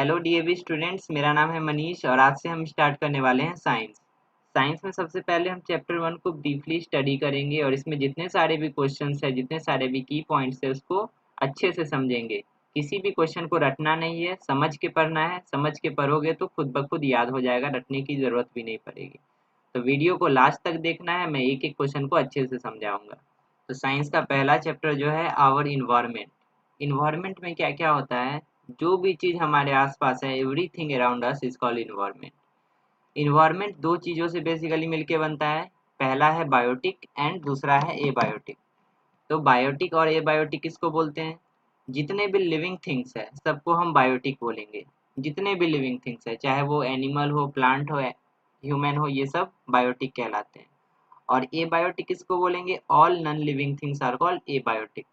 Hello DAV students, मेरा नाम है मनीष और आज से हम स्टार्ट करने वाले हैं साइंस। साइंस में सबसे पहले हम चैप्टर 1 को डीपली स्टडी करेंगे और इसमें जितने सारे भी क्वेश्चंस है, जितने सारे भी की पॉइंट्स है, उसको अच्छे से समझेंगे। किसी भी क्वेश्चन को रटना नहीं है, समझ के पढ़ना है। समझ के पढ़ोगे तो खुद ब खुद याद हो जाएगा, रटने की ज़रूरत भी नहीं पड़ेगी। तो वीडियो को लास्ट तक देखना है, मैं एक एक क्वेश्चन को अच्छे से समझाऊंगा। तो साइंस का पहला चैप्टर जो है आवर इन्वायरमेंट। इन्वायरमेंट में क्या क्या होता है? जो भी चीज़ हमारे आसपास है, everything around us is called environment. Environment दो चीज़ों से बेसिकली मिलके बनता है। पहला है बायोटिक एंड दूसरा है एबायोटिक। तो बायोटिक और एबायोटिक किसको बोलते हैं? जितने भी लिविंग थिंग्स है सबको हम बायोटिक बोलेंगे। जितने भी लिविंग थिंग्स है, चाहे वो एनिमल हो, प्लांट हो, ह्यूमन हो, ये सब बायोटिक कहलाते हैं। और एबायोटिक किसको बोलेंगे? All non living things are called abiotic.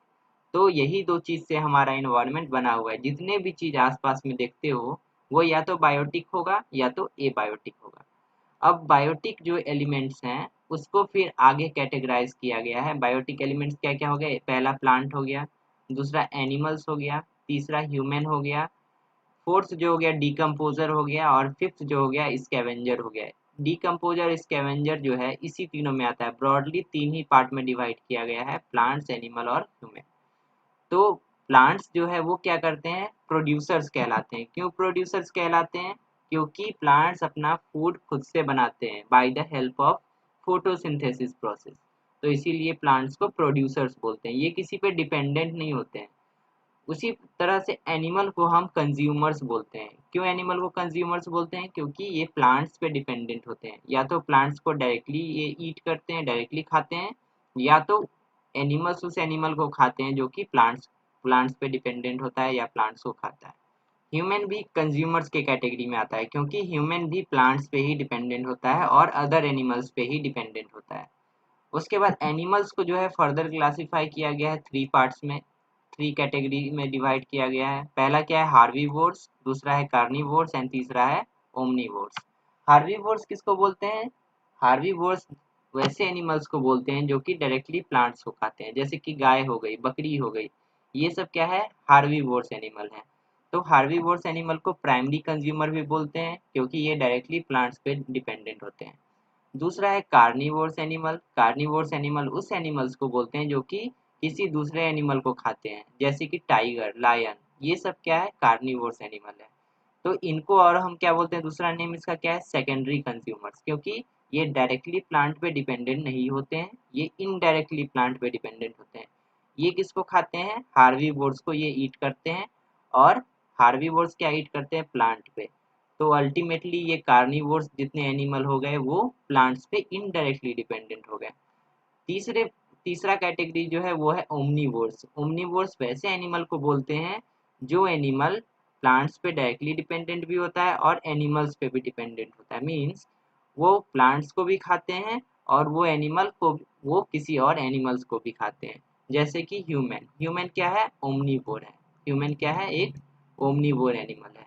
तो यही दो चीज़ से हमारा इन्वायरमेंट बना हुआ है। जितने भी चीज़ आसपास में देखते हो वो या तो बायोटिक होगा या तो एबायोटिक होगा। अब बायोटिक जो एलिमेंट्स हैं उसको फिर आगे कैटेगराइज किया गया है। बायोटिक एलिमेंट्स क्या क्या हो गए? पहला प्लांट हो गया, दूसरा एनिमल्स हो गया, तीसरा ह्यूमन हो गया, फोर्थ जो हो गया डिकम्पोजर हो गया और फिफ्थ जो हो गया स्कैवेंजर हो गया। डिकम्पोजर स्कैवेंजर जो है इसी तीनों में आता है। ब्रॉडली तीन ही पार्ट में डिवाइड किया गया है, प्लांट्स, एनिमल और ह्यूमन। तो प्लांट्स जो है वो क्या करते हैं? प्रोड्यूसर्स कहलाते हैं। क्यों प्रोड्यूसर्स कहलाते हैं? क्योंकि प्लांट्स अपना फूड खुद से बनाते हैं by the help of photosynthesis process. तो इसीलिए प्लांट्स को प्रोड्यूसर्स बोलते हैं, ये किसी पे डिपेंडेंट नहीं होते हैं। उसी तरह से एनिमल को हम कंज्यूमर्स बोलते हैं। क्यों एनिमल को कंज्यूमर्स बोलते हैं? क्योंकि ये प्लांट्स पे डिपेंडेंट होते हैं। या तो प्लांट्स को डायरेक्टली ये ईट करते हैं, डायरेक्टली खाते हैं, या तो एनिमल्स उस एनिमल को खाते हैं जो कि प्लांट्स प्लांट्स पे डिपेंडेंट होता है या प्लांट्स को खाता है। ह्यूमन भी कंज्यूमर्स के कैटेगरी में आता है, क्योंकि ह्यूमन भी प्लांट्स पे ही डिपेंडेंट होता है और अदर एनिमल्स पे ही डिपेंडेंट होता है। उसके बाद एनिमल्स को जो है फर्दर क्लासिफाई किया गया है थ्री पार्ट्स में, थ्री कैटेगरी में डिवाइड किया गया है। पहला क्या है? हार्बीवोर्स, दूसरा है कार्निवोर्स एंड तीसरा है ओमनीवोर्स। हार्बीवोर्स किसको बोलते हैं? हार्बीवोर्स वैसे एनिमल्स को बोलते हैं जो कि डायरेक्टली प्लांट्स को खाते हैं, जैसे कि गाय हो गई, बकरी हो गई। ये सब क्या है? हार्बीवोर्स एनिमल है। तो हार्बीवोर्स एनिमल को प्राइमरी कंज्यूमर भी बोलते हैं, क्योंकि ये डायरेक्टली प्लांट्स पे डिपेंडेंट होते हैं। दूसरा है कार्निवोर्स एनिमल। कार्निवोर्स एनिमल उस एनिमल्स को बोलते हैं जो कि किसी दूसरे एनिमल को खाते हैं, जैसे कि टाइगर, लायन। ये सब क्या है? कार्निवोर्स एनिमल है। तो इनको और हम क्या बोलते हैं? दूसरा नेम इसका क्या है? सेकेंडरी कंज्यूमर्स, क्योंकि ये डायरेक्टली प्लांट पे डिपेंडेंट नहीं होते हैं, ये इनडायरेक्टली प्लांट पे डिपेंडेंट होते हैं। ये किसको खाते हैं? हार्बीवोर्स को ये ईट करते हैं। और हार्बीवोर्स क्या ईट करते हैं? प्लांट पे। तो अल्टीमेटली ये कार्निवोर्स जितने एनिमल हो गए वो प्लांट्स पे इनडायरेक्टली डिपेंडेंट हो गए। तीसरे तीसरा कैटेगरी जो है वो है ओमनीवोर्स। ओमनीवोर्स वैसे एनिमल को बोलते हैं जो एनिमल प्लांट्स पे डायरेक्टली डिपेंडेंट भी होता है और एनिमल्स पे भी डिपेंडेंट होता है। मीन्स वो प्लांट्स को भी खाते हैं और वो एनिमल को वो किसी और एनिमल्स को भी खाते हैं। जैसे कि ह्यूमन, ह्यूमन क्या है? ओमनीवोर है। ह्यूमन क्या है? एक ओमनीवोर एनिमल है।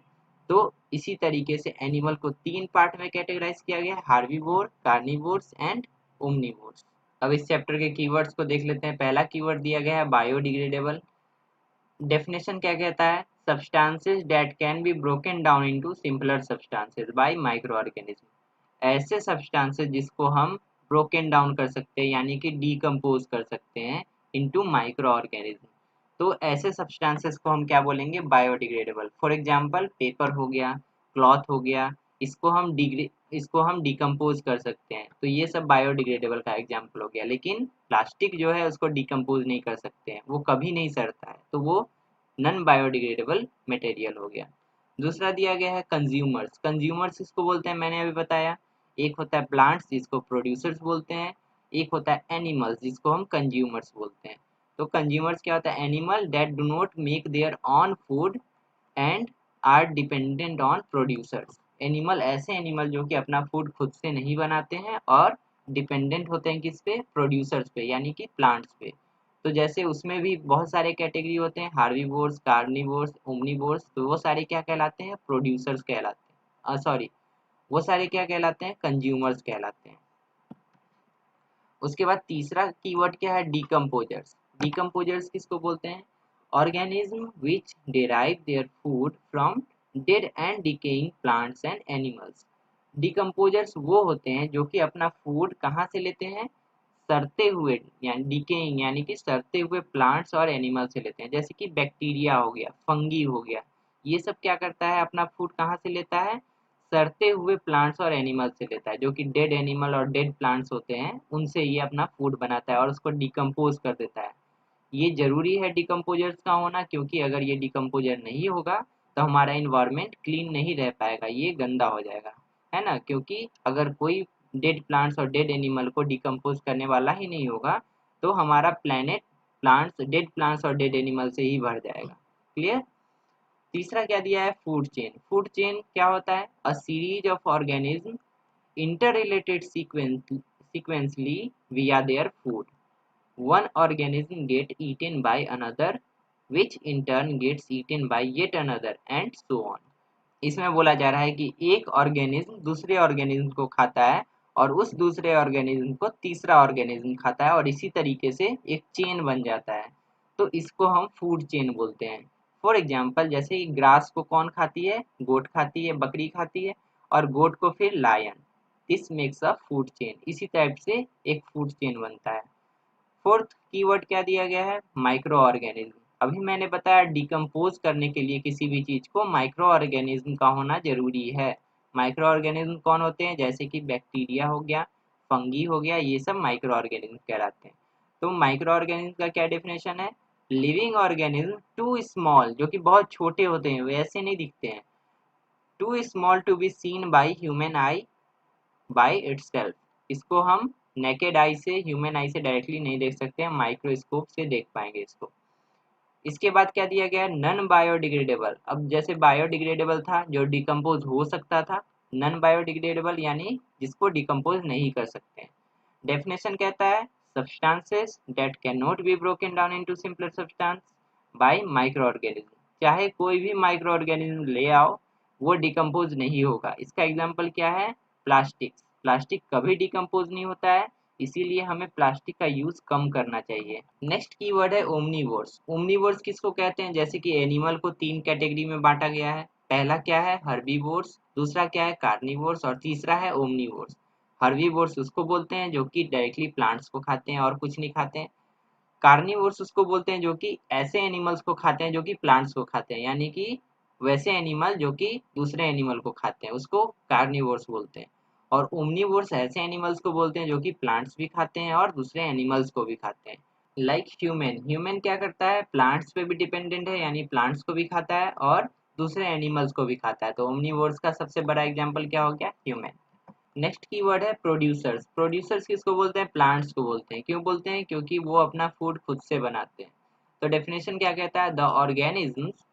तो इसी तरीके से एनिमल को तीन पार्ट में कैटेगराइज किया गया है, हार्बीवोर, कार्निवोर्स एंड ओमनीवोर्स। अब इस चैप्टर के कीवर्ड्स को देख लेते हैं। पहला कीवर्ड दिया गया है बायोडिग्रेडेबल। डेफिनेशन क्या कहता है? Substances that can be broken down into simpler substances bye micro organism. ऐसे सब्सटेंसेस जिसको हम ब्रोकन डाउन कर सकते हैं, यानी कि डीकम्पोज कर सकते हैं इनटू माइक्रो ऑर्गेनिज्म। तो ऐसे सब्सटेंसेस को हम क्या बोलेंगे? बायोडिग्रेडेबल। फॉर एग्जांपल पेपर हो गया, क्लॉथ हो गया, इसको हम डिकम्पोज कर सकते हैं। तो ये सब बायोडिग्रेडेबल का एग्जाम्पल हो गया। लेकिन प्लास्टिक जो है उसको डिकम्पोज नहीं कर सकते हैं, वो कभी नहीं सड़ता है, तो वो नॉन बायोडिग्रेडेबल मटेरियल हो गया। दूसरा दिया गया है कंज्यूमर्स। कंज्यूमर्स किसको बोलते हैं? मैंने अभी बताया। एक होता है प्लांट्स जिसको प्रोड्यूसर्स बोलते हैं, एक होता है एनिमल्स जिसको हम कंज्यूमर्स बोलते हैं। तो कंज्यूमर्स क्या होता है? Animal that do not make their own food and are dependent on producers. Animal ऐसे एनिमल जो कि अपना फूड खुद से नहीं बनाते हैं और डिपेंडेंट होते हैं किस पे? प्रोड्यूसर्स पे, यानी कि प्लांट्स पे। तो जैसे उसमें भी बहुत सारे कैटेगरी होते हैं, हार्बीवोर्स, कार्निवोर्स, ओमनीवोर्स। तो वो सारे क्या कहलाते हैं? प्रोड्यूसर्स कहलाते हैं। सॉरी, वो सारे क्या कहलाते हैं? कंज्यूमर्स कहलाते हैं। उसके बाद तीसरा कीवर्ड क्या है? डिकम्पोजर्स। डिकम्पोजर्स किसको बोलते हैं? Organism which derive their food from dead and decaying plants and animals. Decomposers वो होते हैं जो कि अपना फूड कहाँ से लेते हैं, सड़ते हुए यानी डिकेइंग यानी कि सड़ते हुए प्लांट्स और एनिमल से लेते हैं। जैसे कि बैक्टीरिया हो गया, फंगी हो गया, ये सब क्या करता है, अपना फूड कहाँ से लेता है, सड़ते हुए प्लांट्स और एनिमल से लेता है। जो कि डेड एनिमल और डेड प्लांट्स होते हैं उनसे ये अपना फूड बनाता है और उसको डिकम्पोज कर देता है। ये ज़रूरी है डिकम्पोजर्स का होना, क्योंकि अगर ये डिकम्पोजर नहीं होगा तो हमारा इन्वायरमेंट क्लीन नहीं रह पाएगा, ये गंदा हो जाएगा, है ना। क्योंकि अगर कोई डेड प्लांट्स और डेड एनिमल को डिकम्पोज करने वाला ही नहीं होगा तो हमारा प्लैनेट डेड प्लांट्स और डेड एनिमल से ही भर जाएगा। क्लियर। तीसरा क्या दिया है, फूड चेन। फूड चेन क्या होता है, a series of organism interrelated sequentially via their food. One organism gets eaten by another, which in turn gets eaten by yet another, and so on. इसमें बोला जा रहा है कि एक ऑर्गेनिज्म दूसरे ऑर्गेनिज्म को खाता है और उस दूसरे ऑर्गेनिज्म को तीसरा ऑर्गेनिज्म खाता है और इसी तरीके से एक चेन बन जाता है। तो इसको हम फूड चेन बोलते हैं। फॉर एग्जाम्पल जैसे कि ग्रास को कौन खाती है, गोट खाती है, बकरी खाती है, और गोट को फिर lion. This makes a food chain. इसी टाइप से एक फूड चेन बनता है। फोर्थ कीवर्ड क्या दिया गया है, माइक्रो ऑर्गेनिज्म। अभी मैंने बताया डिकम्पोज करने के लिए किसी भी चीज को माइक्रो ऑर्गेनिज्म का होना जरूरी है। माइक्रो ऑर्गेनिज्म कौन होते हैं, जैसे कि बैक्टीरिया हो गया, फंगी हो गया, ये सब माइक्रो ऑर्गेनिज्म कहलाते हैं। तो माइक्रो ऑर्गेनिज्म का क्या डेफिनेशन है, लिविंग ऑर्गेनिज्म टू स्मॉल, जो कि बहुत छोटे होते हैं, वैसे नहीं दिखते हैं, too small to be seen by human eye by itself. इसको हम नेकेड आई से, ह्यूमन आई से डायरेक्टली नहीं देख सकते हैं, माइक्रोस्कोप से देख पाएंगे इसको। इसके बाद क्या दिया गया है, नन बायोडिग्रेडेबल। अब जैसे बायोडिग्रेडेबल था जो डिकम्पोज हो सकता था, नन बायोडिग्रेडेबल यानी जिसको डिकम्पोज नहीं कर सकते। डेफिनेशन कहता है substances that can not be broken down into simpler substance by micro organism. चाहे कोई भी माइक्रो ऑर्गेनिज्म ले आओ वो डिकम्पोज नहीं होगा। इसका एग्जाम्पल क्या है, प्लास्टिक। प्लास्टिक कभी डिकम्पोज नहीं होता है, इसीलिए हमें प्लास्टिक का यूज कम करना चाहिए। नेक्स्ट कीवर्ड है ओमनीवोर्स। ओमनीवोर्स किसको कहते हैं, जैसे कि एनिमल को तीन कैटेगरी में बांटा गया है। पहला क्या है, हर्बीवोर्स, दूसरा क्या है, कार्निवोर्स, और तीसरा है ओमनीवोर्स। हर्बीवोर्स उसको बोलते हैं जो कि डायरेक्टली प्लांट्स को खाते हैं और कुछ नहीं खाते हैं। कार्निवोर्स उसको बोलते हैं जो कि ऐसे एनिमल्स को खाते हैं जो कि प्लांट्स को खाते हैं, यानी कि वैसे एनिमल जो कि दूसरे एनिमल को खाते हैं, उसको कार्निवोर्स बोलते हैं। और ओमनीवोर्स ऐसे एनिमल्स को बोलते हैं जो कि प्लांट्स भी खाते हैं और दूसरे एनिमल्स को भी खाते हैं। लाइक ह्यूमन, ह्यूमन क्या करता है, प्लांट्स पे भी डिपेंडेंट है, यानी प्लांट्स को भी खाता है और दूसरे एनिमल्स को भी खाता है। तो ओमनीवोर्स का सबसे बड़ा एग्जाम्पल क्या हो गया, ह्यूमन। नेक्स्ट कीवर्ड है प्रोड्यूसर्स। प्रोड्यूसर्स किसको बोलते हैं, प्लांट्स को बोलते हैं। क्यों बोलते हैं, क्योंकि वो अपना फूड खुद से बनाते हैं। तो डेफिनेशन क्या कहता है, द ऑर्गेनिजम्स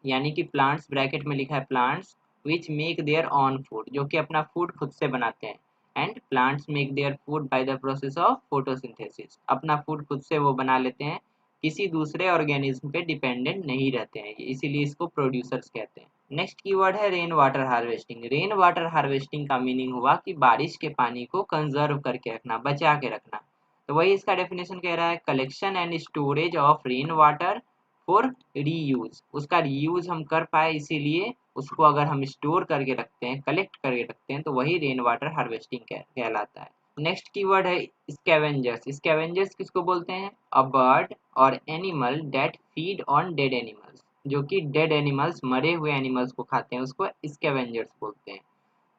यानी कि प्लांट्स, ब्रैकेट में लिखा है plants, which make their own food, जो कि अपना फूड खुद से बनाते हैं। And plants make their food by the process of photosynthesis, अपना फूड खुद से वो बना लेते हैं, किसी दूसरे ऑर्गेनिज्म पे डिपेंडेंट नहीं रहते हैं, इसीलिए इसको प्रोड्यूसर्स कहते हैं। नेक्स्ट कीवर्ड है rain water harvesting. Rain water harvesting का मीनिंग हुआ कि बारिश के पानी को कंजर्व करके रखना, बचा के रखना। तो वही इसका डेफिनेशन कह रहा है, collection and storage of rain water for reuse. उसका रीयूज हम कर पाए, इसीलिए उसको अगर हम स्टोर करके रखते हैं, कलेक्ट करके रखते हैं, तो वही रेन वाटर हार्वेस्टिंग कहलाता है। नेक्स्ट कीवर्ड है स्कैवेंजर्स। स्कैवेंजर्स किसको बोलते हैं, अ बर्ड और animal that feed on dead animals, जो कि डेड एनिमल्स, मरे हुए एनिमल्स को खाते हैं, उसको स्कैवेंजर्स बोलते हैं।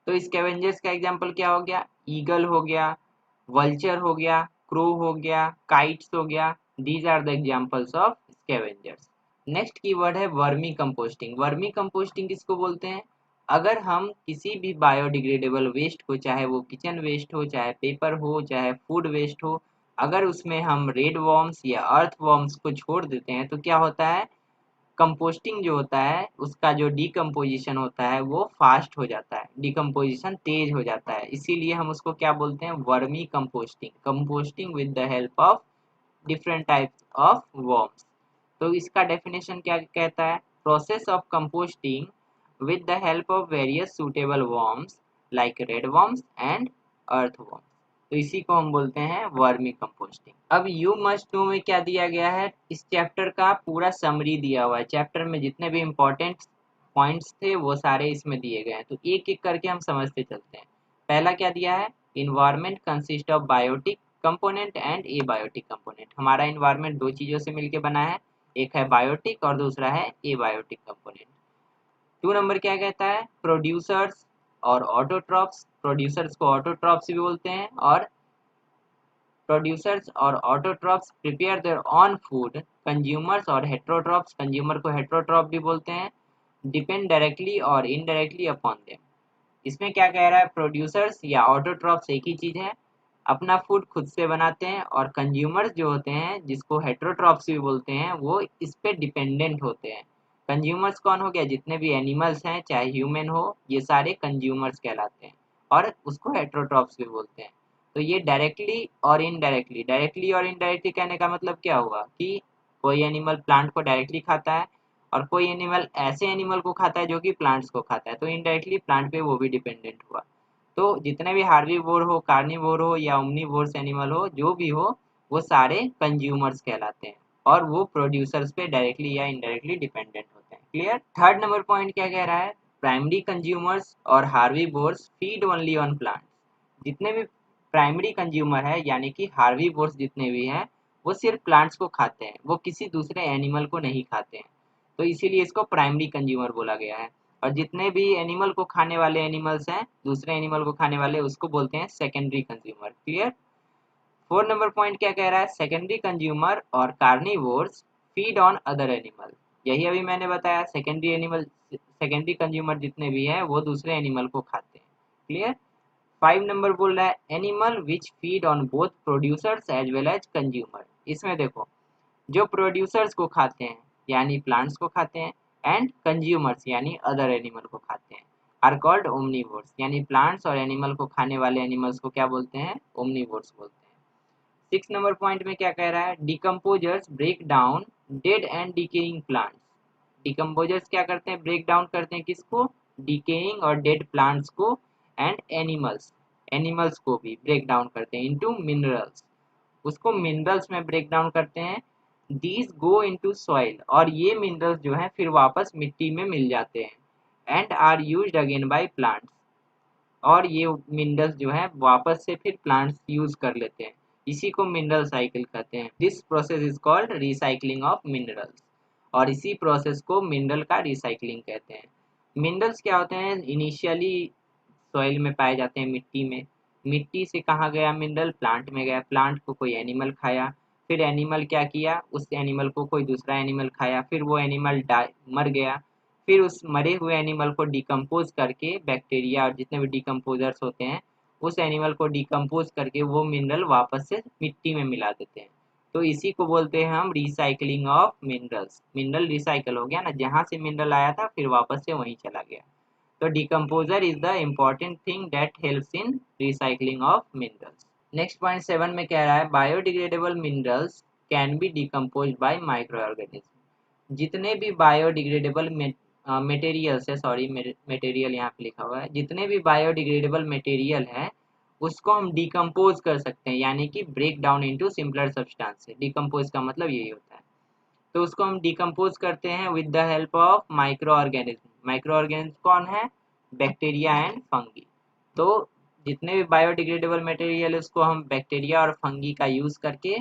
तो स्कैवेंजर्स का एग्जांपल क्या हो गया, ईगल हो गया, वल्चर हो गया, क्रो हो गया, काइट्स हो गया। These are the examples of scavengers. Next keyword है वर्मी कंपोस्टिंग। वर्मी कंपोस्टिंग किसको बोलते हैं, अगर हम किसी भी बायोडिग्रेडेबल वेस्ट को, चाहे वो किचन वेस्ट हो, चाहे पेपर हो, चाहे फूड वेस्ट हो, अगर उसमें हम रेड वॉर्म्स या अर्थ वॉर्म्स को छोड़ देते हैं तो क्या होता है, कंपोस्टिंग जो होता है उसका जो डिकम्पोजिशन होता है वो फास्ट हो जाता है, डिकम्पोजिशन तेज हो जाता है, इसीलिए हम उसको क्या बोलते हैं, vermi composting. Composting with the help of different types of worms. तो इसका डेफिनेशन क्या कहता है, process of composting with the help of various suitable worms like red worms and earth worms. तो इसी को हम बोलते हैं वर्मी कंपोस्टिंग। अब यू मस्ट नो में क्या दिया गया है, इस चैप्टर का पूरा समरी दिया हुआ है। चैप्टर में जितने भी इम्पोर्टेंट पॉइंट्स थे वो सारे इसमें दिए गए हैं, तो एक एक करके हम समझते चलते हैं। पहला क्या दिया है, environment consist of biotic component and abiotic component. हमारा इन्वायरमेंट दो चीज़ों से मिलकर बना है, एक है बायोटिक और दूसरा है एबायोटिक कंपोनेंट। 2 नंबर क्या कहता है, प्रोड्यूसर्स और ऑटोट्रॉप्स। प्रोड्यूसर्स को ऑटोट्रॉप्स भी बोलते हैं, और प्रोड्यूसर्स और autotrophs prepare their own food. Consumers और हेट्रोट्रॉप्स, कंज्यूमर को हेट्रोट्रॉप भी बोलते हैं, डिपेंड डायरेक्टली और इनडायरेक्टली अपॉन देम। इसमें क्या कह रहा है, प्रोड्यूसर्स या ऑटोट्रॉप्स एक ही चीज़ है, अपना फूड खुद से बनाते हैं, और कंज्यूमर्स जो होते हैं जिसको हेट्रोट्रॉप्स भी बोलते हैं वो इस पे डिपेंडेंट होते हैं। कंज्यूमर्स कौन हो गया, जितने भी एनिमल्स हैं चाहे ह्यूमन हो, ये सारे कंज्यूमर्स कहलाते हैं, और उसको हेट्रोट्रॉप्स भी बोलते हैं। तो ये डायरेक्टली और इनडायरेक्टली, डायरेक्टली और इनडायरेक्टली कहने का मतलब क्या हुआ कि कोई एनिमल प्लांट को डायरेक्टली खाता है, और कोई एनिमल ऐसे एनिमल को खाता है जो कि प्लांट्स को खाता है, तो इनडायरेक्टली प्लांट पे वो भी डिपेंडेंट हुआ। तो जितने भी हार्बीवोर हो, कार्निवोर हो या ओमनीवोर्स एनिमल हो, जो भी हो, वो सारे कंज्यूमर्स कहलाते हैं, और वो प्रोड्यूसर्स पे डायरेक्टली या इनडायरेक्टली डिपेंडेंट होते हैं। क्लियर। थर्ड नंबर पॉइंट क्या कह रहा है, प्राइमरी कंज्यूमर्स और herbivores feed only on plants. जितने भी प्राइमरी कंज्यूमर है यानी कि हार्बीवोर्स जितने भी हैं, वो सिर्फ प्लांट्स को खाते हैं, वो किसी दूसरे एनिमल को नहीं खाते हैं, तो इसीलिए इसको प्राइमरी कंज्यूमर बोला गया है। और जितने भी एनिमल को खाने वाले एनिमल्स हैं, दूसरे एनिमल को खाने वाले, उसको बोलते हैं secondary consumer. Clear. 4 number point क्या कह रहा है, सेकेंडरी कंज्यूमर और carnivores feed on other animal. यही अभी मैंने बताया, सेकेंडरी एनिमल, सेकेंडरी कंज्यूमर जितने भी हैं वो दूसरे एनिमल को खाते हैं। क्लियर। 5 नंबर बोल रहा है, animal which feed on both producers as well as consumer. इसमें देखो, जो प्रोड्यूसर्स को खाते हैं यानी प्लांट्स को खाते हैं, एंड कंज्यूमर्स यानी अदर एनिमल को खाते हैं, आर कॉल्ड ओमनीवोर्स। यानी प्लांट्स और एनिमल को खाने वाले एनिमल्स को क्या बोलते हैं, ओमनीवोर्स बोलते हैं। 6 नंबर पॉइंट में क्या कह रहा है, decomposers break down dead and decaying plants. Decomposers क्या करते हैं, ब्रेक डाउन करते हैं किसको, डिकेइंग और डेड प्लांट्स को, एंड एनिमल्स, एनिमल्स को भी ब्रेक डाउन करते हैं इनटू मिनरल्स, उसको मिनरल्स में ब्रेक डाउन करते हैं। दीज गो इनटू सॉइल, और ये मिनरल्स जो हैं फिर वापस मिट्टी में मिल जाते हैं, and are used again by plants, और ये मिनरल्स जो हैं वापस से फिर प्लांट्स यूज कर लेते हैं। इसी को मिनरल साइकिल कहते हैं। This process is called recycling of minerals, और इसी प्रोसेस को मिनरल का रिसाइकलिंग कहते हैं। मिनरल्स क्या होते हैं, इनिशियली सॉइल में पाए जाते हैं, मिट्टी में। मिट्टी से कहाँ गया मिनरल, प्लांट में गया, प्लांट को कोई एनिमल खाया, फिर एनिमल क्या किया, उस एनिमल को कोई दूसरा एनिमल खाया, फिर वो एनिमल मर गया, फिर उस मरे हुए एनिमल को डिकम्पोज करके बैक्टीरिया और जितने भी डिकम्पोजर्स होते हैं, उस एनिमल को डिकम्पोज करके वो मिनरल वापस से मिट्टी में मिला देते हैं। तो इसी को बोलते हैं हम recycling of minerals. Mineral recycle हो गया ना, जहाँ से मिनरल आया था फिर वापस से वहीं चला गया। तो decomposer is the important thing that helps in recycling of minerals. Next point 7 में कह रहा है, biodegradable minerals can be decompose by micro organism. जितने भी बायोडिग्रेडेबल मटेरियल्स है, सॉरी मटेरियल यहाँ पे लिखा हुआ है, जितने भी बायोडिग्रेडेबल मटेरियल है उसको हम डिकम्पोज कर सकते हैं, यानी कि break down into simpler substance. Decompose का मतलब यही होता है। तो उसको हम डिकम्पोज करते हैं with the help of micro organism. Micro organism कौन है, बैक्टीरिया एंड फंगी। तो जितने भी बायोडिग्रेडेबल मटेरियल है उसको हम बैक्टीरिया और फंगी का यूज करके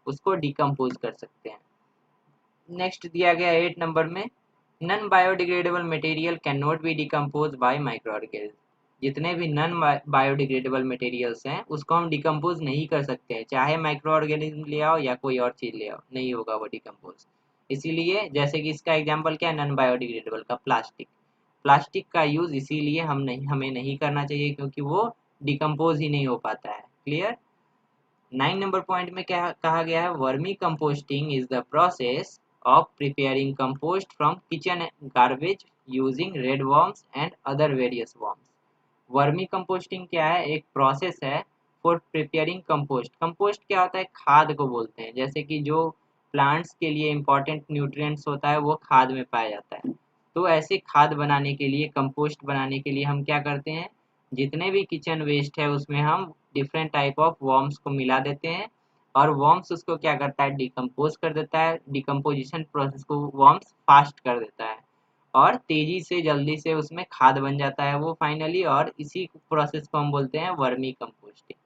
उसको डिकम्पोज कर सकते हैं। नेक्स्ट दिया गया 8 नंबर में, non biodegradable material can not B decompose by micro organism. जितने भी नॉन बायोडिग्रेडेबल मटेरियल्स हैं उसको हम डिकम्पोज नहीं कर सकते हैं, चाहे माइक्रो ऑर्गेनिज्म ले आओ या कोई और चीज़ ले आओ, नहीं होगा वो डिकम्पोज। इसीलिए जैसे कि इसका एग्जांपल क्या है, नॉन बायोडिग्रेडेबल का प्लास्टिक। प्लास्टिक का यूज़ इसीलिए हमें नहीं करना चाहिए क्योंकि वो डिकम्पोज ही नहीं हो पाता है। क्लियर। 9 नंबर पॉइंट में क्या कहा गया है, vermi composting is the process of preparing compost from kitchen garbage using red worms and other various worms. Vermi composting क्या है, एक प्रोसेस है फॉर प्रिपेयरिंग कंपोस्ट। कंपोस्ट क्या होता है, खाद को बोलते हैं, जैसे कि जो प्लांट्स के लिए इंपॉर्टेंट न्यूट्रिएंट्स होता है वो खाद में पाया जाता है। तो ऐसे खाद बनाने के लिए, कंपोस्ट बनाने के लिए हम क्या करते हैं, जितने भी किचन वेस्ट है उसमें हम डिफरेंट टाइप ऑफ वर्म्स को मिला देते हैं, और वर्म्स उसको क्या करता है, डिकम्पोज कर देता है। डिकम्पोजिशन प्रोसेस को वर्म्स फास्ट कर देता है, और तेजी से जल्दी से उसमें खाद बन जाता है वो फाइनली, और इसी प्रोसेस को हम बोलते हैं vermicomposting.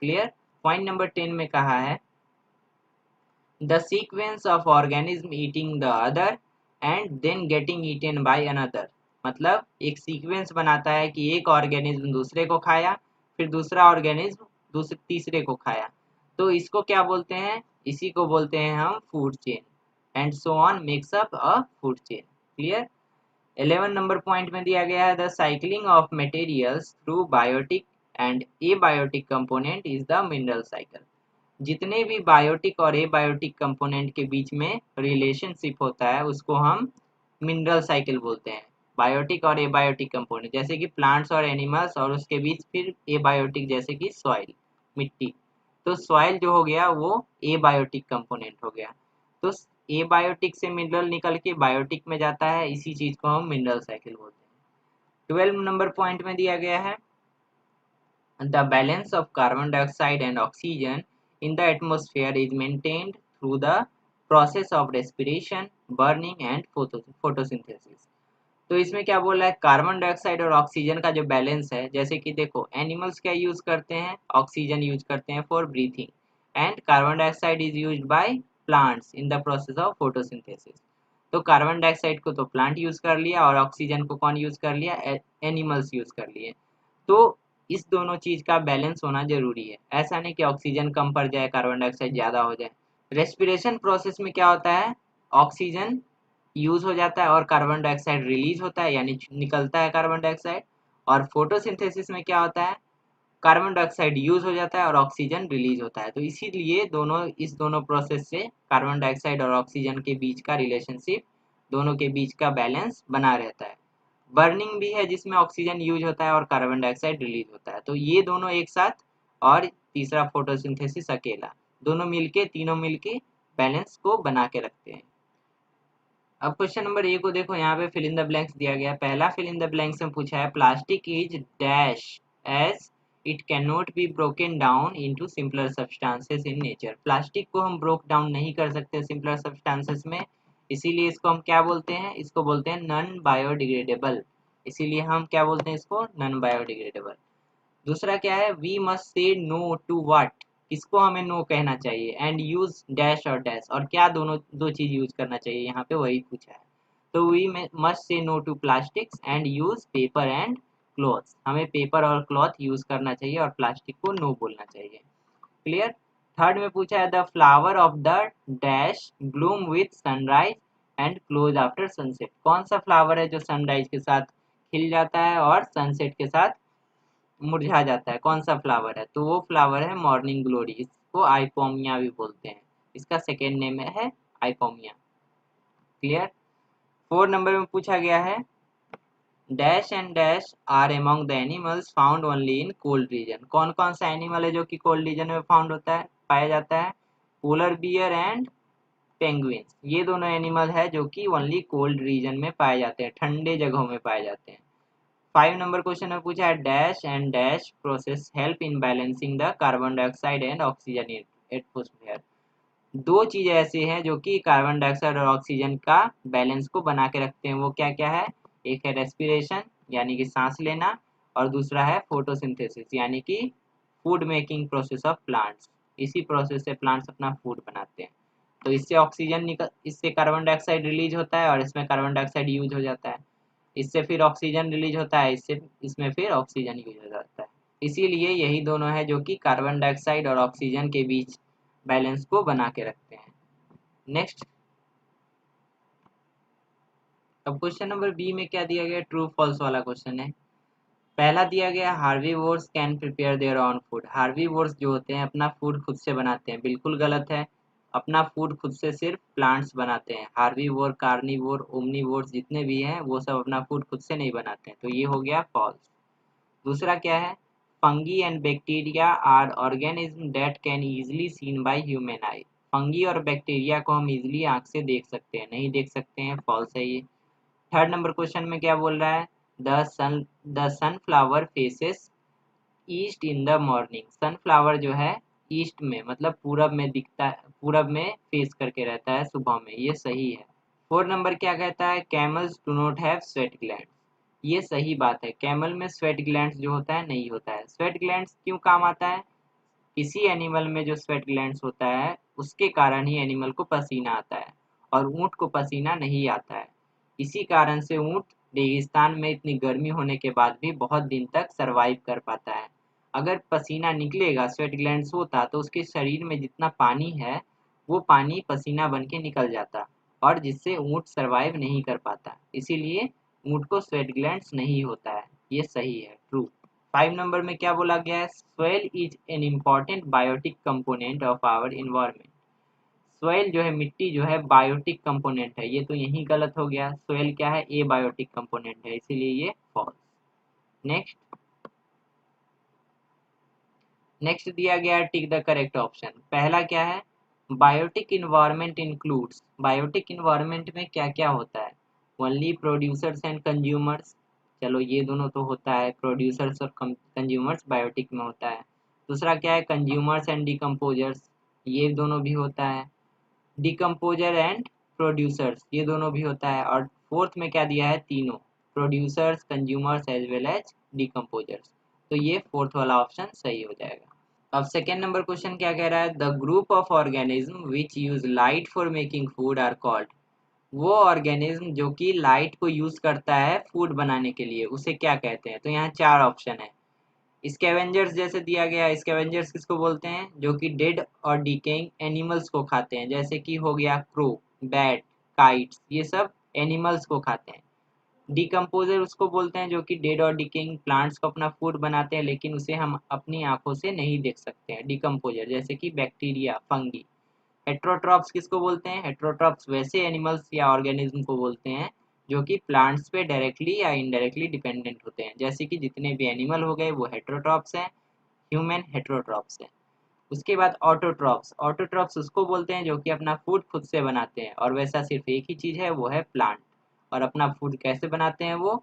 Clear. Point number 10 में कहा है the sequence of organism eating the other and then getting eaten by another. मतलब एक सीक्वेंस बनाता है कि एक ऑर्गेनिज्म दूसरे को खाया, फिर दूसरा ऑर्गेनिज्म दूसरे तीसरे को खाया, तो इसको क्या बोलते हैं, इसी को बोलते हैं हम food chain and so on makes up a food chain. Clear. 11 number point में दिया गया है the cycling of materials through biotic and abiotic component is the mineral cycle. जितने भी बायोटिक और एबायोटिक कंपोनेंट के बीच में रिलेशनशिप होता है उसको हम मिनरल साइकिल बोलते हैं। बायोटिक और एबायोटिक कंपोनेंट जैसे कि प्लांट्स और एनिमल्स, और उसके बीच फिर एबायोटिक जैसे कि सॉइल, मिट्टी। तो सॉइल जो हो गया वो एबायोटिक कंपोनेंट हो गया। तो एबायोटिक से मिनरल निकल के बायोटिक में जाता है, इसी चीज को हम मिनरल साइकिल बोलते हैं। 12 नंबर पॉइंट में दिया गया है the balance of carbon dioxide and oxygen in the atmosphere is maintained through the process of respiration, burning and photosynthesis। तो इसमें क्या बोला है, कार्बन डाइऑक्साइड और ऑक्सीजन का जो बैलेंस है, जैसे कि देखो एनिमल्स क्या यूज करते हैं, ऑक्सीजन यूज करते हैं for breathing, and carbon dioxide is used by plants in the process of photosynthesis. तो कार्बन डाइऑक्साइड को तो प्लांट यूज कर लिया और ऑक्सीजन को कौन यूज कर लिया, एनिमल्स यूज कर लिए। तो इस दोनों चीज का बैलेंस होना जरूरी है, ऐसा नहीं कि ऑक्सीजन कम पड़ जाए कार्बन डाइऑक्साइड ज्यादा हो जाए। रेस्पिरेशन प्रोसेस में क्या होता है, ऑक्सीजन यूज हो जाता है और कार्बन डाइऑक्साइड रिलीज होता है, यानी निकलता है कार्बन डाइऑक्साइड। और फोटोसिंथेसिस में क्या होता है, कार्बन डाइऑक्साइड यूज हो जाता है और ऑक्सीजन रिलीज होता है। तो इसीलिए इस दोनों प्रोसेस से कार्बन डाइऑक्साइड और ऑक्सीजन के बीच का रिलेशनशिप, दोनों के बीच का बैलेंस बना रहता है। बर्निंग भी है जिसमें ऑक्सीजन यूज होता है और कार्बन डाइऑक्साइड रिलीज होता है, तो ये दोनों एक साथ। और तीसरा फोटोसिंथेसिस अकेला, दोनों मिलके, तीनों मिलके बैलेंस को बना के रखते हैं। अब क्वेश्चन नंबर ए को देखो, यहाँ पे फिल इन द ब्लैंक्स दिया गया। पहला फिल इन द ब्लैंक्स में पूछा है plastic is dash as it can not be broken down into simpler substances in nature. Plastic को हम ब्रोक डाउन नहीं कर सकते सिंपलर सब्सटेंसेस में, इसीलिए इसको हम क्या बोलते हैं, इसको बोलते हैं नॉन बायोडिग्रेडेबल। इसीलिए हम क्या बोलते हैं इसको, नॉन बायोडिग्रेडेबल। दूसरा क्या है, we must say no to what, किसको हमें नो कहना चाहिए, एंड यूज डैश और डैश, और क्या दोनों दो चीज यूज करना चाहिए, यहाँ पे वही पूछा है। तो we must say no to plastics and use paper and clothes, हमें पेपर और क्लॉथ यूज करना चाहिए और प्लास्टिक को नो बोलना चाहिए। क्लियर। थर्ड में पूछा है the flower of the dash Bloom with sunrise and close after sunset. कौन सा फ्लावर है जो सनराइज के साथ खिल जाता है और सनसेट के साथ मुरझा जाता है, कौन सा फ्लावर है, तो वो फ्लावर है मॉर्निंग ग्लोरी, इसको आइपोमिया भी बोलते हैं, इसका सेकेंड नेम है आइपोमिया। क्लियर। 4 नंबर में पूछा गया है dash and dash are among the animals found only in cold region. कौन कौन सा एनिमल है जो कि कोल्ड रीजन में फाउंड होता है, पाया जाता है, पोलर बियर एंड पेंगुइन्स। ये दोनों एनिमल है जो कि ओनली कोल्ड रीजन में पाए जाते हैं, ठंडे जगहों में पाए जाते हैं। 5 नंबर क्वेश्चन में पूछा है dash and dash process help in balancing the carbon dioxide and oxygen in atmosphere. दो चीजें ऐसी हैं जो कि कार्बन डाइऑक्साइड और ऑक्सीजन का बैलेंस को बना के रखते हैं, वो क्या क्या है, एक है रेस्पिरेशन यानी कि सांस लेना, और दूसरा है फोटोसिंथेसिस यानी कि food making process of plants. इसी प्रोसेस से प्लांट्स अपना फूड बनाते हैं। तो इससे ऑक्सीजन निकल, इससे कार्बन डाइऑक्साइड रिलीज होता है और इसमें कार्बन डाइऑक्साइड यूज हो जाता है, इससे फिर ऑक्सीजन रिलीज होता है, इससे इसमें फिर ऑक्सीजन यूज हो जाता है। इसीलिए यही दोनों है जो कि कार्बन डाइऑक्साइड और ऑक्सीजन के बीच बैलेंस को बना के रखते हैं। नेक्स्ट, अब क्वेश्चन नंबर बी में क्या दिया गया, ट्रू फॉल्स वाला क्वेश्चन है। पहला दिया गया herbivores can prepare their own food. Herbivores जो होते हैं अपना फूड खुद से बनाते हैं, बिल्कुल गलत है। अपना फूड खुद से सिर्फ प्लांट्स बनाते हैं। हार्बीवोर, कार्निवोर, ओमनीवोर्स जितने भी हैं वो सब अपना फूड खुद से नहीं बनाते हैं, तो ये हो गया फॉल्स। दूसरा क्या है, fungi and bacteria are organism that can easily seen by human eye. Fungi और बैक्टीरिया को हम इजीली आंख से देख सकते हैं, नहीं देख सकते हैं, फॉल्स है ये। थर्ड नंबर क्वेश्चन में क्या बोल रहा है, the sunflower faces east in the morning. Sunflower जो है ईस्ट में मतलब पूरब में दिखता है, पूरब में फेस करके रहता है सुबह में, ये सही है, 4 नंबर क्या कहता है, camels do not have sweat glands. ये सही बात है, कैमल में स्वेट ग्लैंड्स जो होता है नहीं होता है। स्वेट ग्लैंड्स क्यों काम आता है, किसी एनिमल में जो स्वेट ग्लैंड्स होता है उसके कारण ही एनिमल को पसीना आता है, और ऊंट को पसीना नहीं आता है। इसी कारण से ऊंट रेगिस्तान में इतनी गर्मी होने के बाद भी बहुत दिन तक सरवाइव कर पाता है। अगर पसीना निकलेगा, स्वेट ग्लैंड्स होता, तो उसके शरीर में जितना पानी है वो पानी पसीना बन के निकल जाता, और जिससे ऊंट सरवाइव नहीं कर पाता। इसीलिए ऊंट को स्वेट ग्लैंड्स नहीं होता है। ये सही है, ट्रू। 5 नंबर में क्या बोला गया है, soil is an important biotic component of our environment. Soil जो है, मिट्टी जो है, बायोटिक कंपोनेंट है। ये तो यही गलत हो गया, सोइल क्या है, ए बायोटिक कंपोनेंट है, इसीलिए ये फॉल्स। नेक्स्ट नेक्स्ट दिया गया है, टिक द करेक्ट ऑप्शन। पहला क्या है, biotic environment includes. Biotic environment में क्या क्या होता है, ओनली प्रोड्यूसर्स एंड कंज्यूमर्स। चलो ये दोनों तो होता है, प्रोड्यूसर्स और कंज्यूमर्स बायोटिक में होता है। दूसरा क्या है, कंज्यूमर्स एंड डिकम्पोजर्स, ये दोनों भी होता है। डिकम्पोजर एंड प्रोड्यूसर्स, ये दोनों भी होता है। और फोर्थ में क्या दिया है, तीनों, producers, consumers as well as decomposers. तो ये फोर्थ वाला ऑप्शन सही हो जाएगा। अब सेकेंड नंबर क्वेश्चन क्या कह रहा है, the group of organism which use light for making food are called. वो ऑर्गेनिज्म जो कि लाइट को यूज करता है फूड बनाने के लिए, उसे क्या कहते हैं। तो यहाँ चार ऑप्शन है। स्कैवेंजर्स जैसे दिया गया है, स्कैवेंजर्स किसको बोलते हैं, जो कि डेड और डिकेइंग एनिमल्स को खाते हैं, जैसे कि हो गया क्रो, बैट, काइट्स, ये सब एनिमल्स को खाते हैं। डिकम्पोजर उसको बोलते हैं जो कि डेड और डिकेइंग प्लांट्स को अपना फूड बनाते हैं, लेकिन उसे हम अपनी आंखों से नहीं देख सकते हैं, डिकम्पोजर, जैसे कि बैक्टीरिया, फंगी। हेट्रोट्रॉप्स किसको बोलते हैं, हेट्रोट्रॉप्स वैसे एनिमल्स या ऑर्गेनिज्म को बोलते हैं जो कि प्लांट्स पे डायरेक्टली या इनडायरेक्टली डिपेंडेंट होते हैं, जैसे कि जितने भी एनिमल हो गए वो हेट्रोट्रॉप्स हैं, ह्यूमन हेट्रोट्रॉप्स हैं। उसके बाद ऑटोट्रॉप्स, ऑटोट्रॉप्स उसको बोलते हैं जो कि अपना फूड खुद से बनाते हैं, और वैसा सिर्फ एक ही चीज़ है, वो है प्लांट। और अपना फूड कैसे बनाते हैं वो,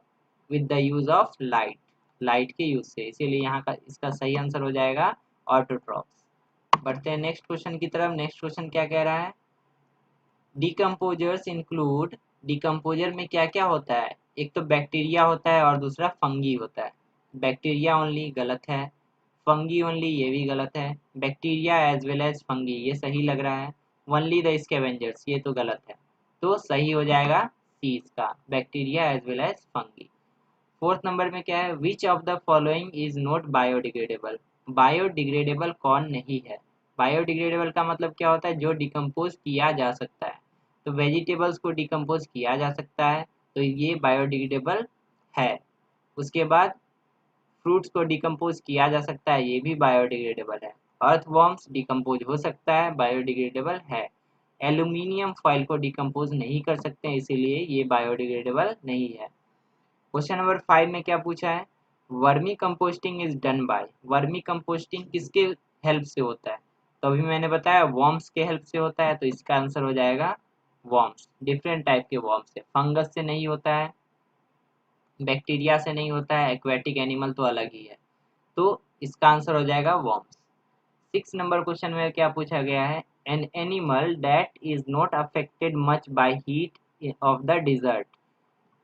with the use of light, light के यूज से। इसीलिए यहाँ का इसका सही आंसर हो जाएगा ऑटोट्रॉप्स। बढ़ते हैं नेक्स्ट क्वेश्चन की तरफ। नेक्स्ट क्वेश्चन क्या कह रहा है, डिकम्पोजर्स इंक्लूड। डिकम्पोजर में क्या क्या होता है, एक तो बैक्टीरिया होता है और दूसरा फंगी होता है। बैक्टीरिया ओनली गलत है, फंगी ओनली ये भी गलत है, bacteria as well as fungi ये सही लग रहा है, ओनली द स्कैवेंजर्स ये तो गलत है। तो सही हो जाएगा सी इसका, bacteria as well as fungi. Fourth number में क्या है, which of the following is not biodegradable. Biodegradable कौन नहीं है, बायोडिग्रेडेबल का मतलब क्या होता है, जो डिकम्पोज किया जा सकता है। तो वेजिटेबल्स को डिकम्पोज किया जा सकता है, तो ये बायोडिग्रेडेबल है। उसके बाद फ्रूट्स को डिकम्पोज किया जा सकता है, ये भी बायोडिग्रेडेबल है। अर्थवॉर्म्स डिकम्पोज हो सकता है, बायोडिग्रेडेबल है। एल्यूमिनियम फॉइल को डिकम्पोज नहीं कर सकते, इसीलिए ये बायोडिग्रेडेबल नहीं है। क्वेश्चन नंबर 5 में क्या पूछा है, vermi composting is done by. Vermi composting किसके हेल्प से होता है, तो अभी मैंने बताया वॉर्म्स के हेल्प से होता है, तो इसका आंसर हो जाएगा वॉर्म्स। डिफरेंट टाइप के वॉर्म्स से, फंगस से नहीं होता है, बैक्टीरिया से नहीं होता है, एक्वेटिक एनिमल तो अलग ही है। तो इसका आंसर हो जाएगा वॉर्म्स। 6 नंबर क्वेश्चन में क्या पूछा गया है, an animal that is not affected much by heat of the dessert.